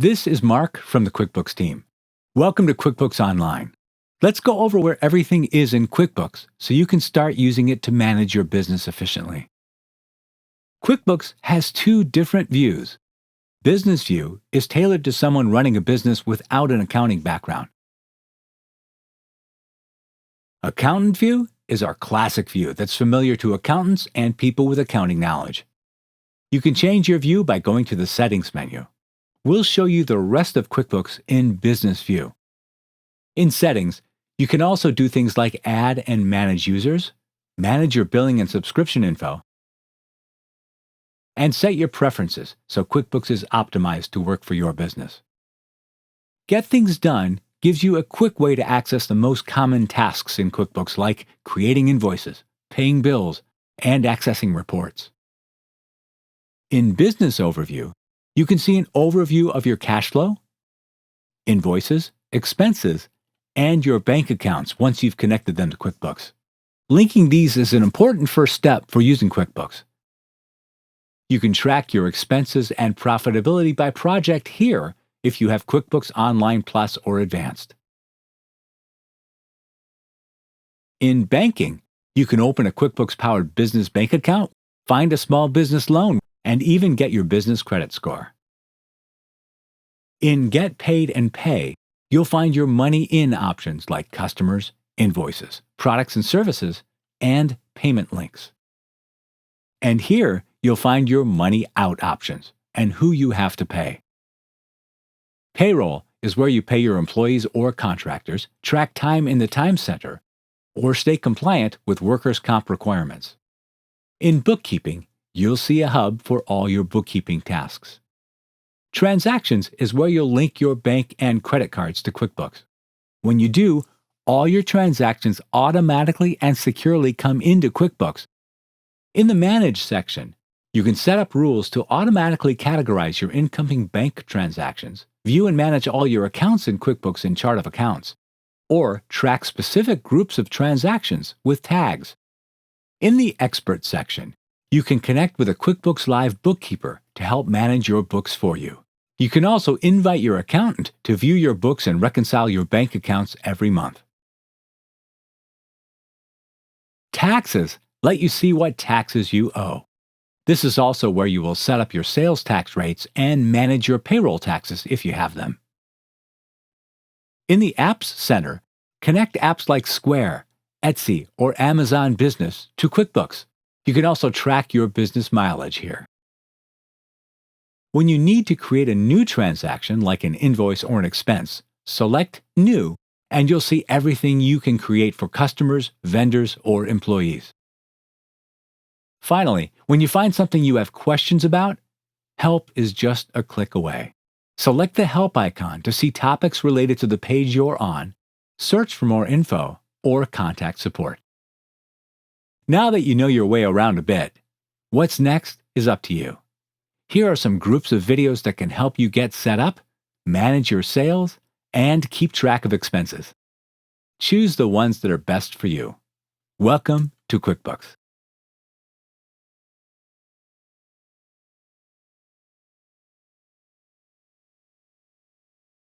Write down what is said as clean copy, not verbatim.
This is Mark from the QuickBooks team. Welcome to QuickBooks Online. Let's go over where everything is in QuickBooks so you can start using it to manage your business efficiently. QuickBooks has two different views. Business View is tailored to someone running a business without an accounting background. Accountant View is our classic view that's familiar to accountants and people with accounting knowledge. You can change your view by going to the Settings menu. We'll show you the rest of QuickBooks in Business View. In Settings, you can also do things like add and manage users, manage your billing and subscription info, and set your preferences so QuickBooks is optimized to work for your business. Get Things Done gives you a quick way to access the most common tasks in QuickBooks like creating invoices, paying bills, and accessing reports. In Business Overview, you can see an overview of your cash flow, invoices, expenses, and your bank accounts once you've connected them to QuickBooks. Linking these is an important first step for using QuickBooks. You can track your expenses and profitability by project here if you have QuickBooks Online Plus or Advanced. In Banking, you can open a QuickBooks-powered business bank account, find a small business loan, and even get your business credit score. In Get Paid and Pay, you'll find your money in options like customers, invoices, products and services, and payment links. And here, you'll find your money out options and who you have to pay. Payroll is where you pay your employees or contractors, track time in the time center, or stay compliant with workers' comp requirements. In Bookkeeping, you'll see a hub for all your bookkeeping tasks. Transactions is where you'll link your bank and credit cards to QuickBooks. When you do, all your transactions automatically and securely come into QuickBooks. In the Manage section, you can set up rules to automatically categorize your incoming bank transactions, view and manage all your accounts in QuickBooks in Chart of Accounts, or track specific groups of transactions with tags. In the Expert section, you can connect with a QuickBooks Live bookkeeper to help manage your books for you. You can also invite your accountant to view your books and reconcile your bank accounts every month. Taxes let you see what taxes you owe. This is also where you will set up your sales tax rates and manage your payroll taxes if you have them. In the Apps Center, connect apps like Square, Etsy, or Amazon Business to QuickBooks. You can also track your business mileage here. When you need to create a new transaction like an invoice or an expense, select New, and you'll see everything you can create for customers, vendors, or employees. Finally, when you find something you have questions about, help is just a click away. Select the Help icon to see topics related to the page you're on, search for more info, or contact support. Now that you know your way around a bit, what's next is up to you. Here are some groups of videos that can help you get set up, manage your sales, and keep track of expenses. Choose the ones that are best for you. Welcome to QuickBooks.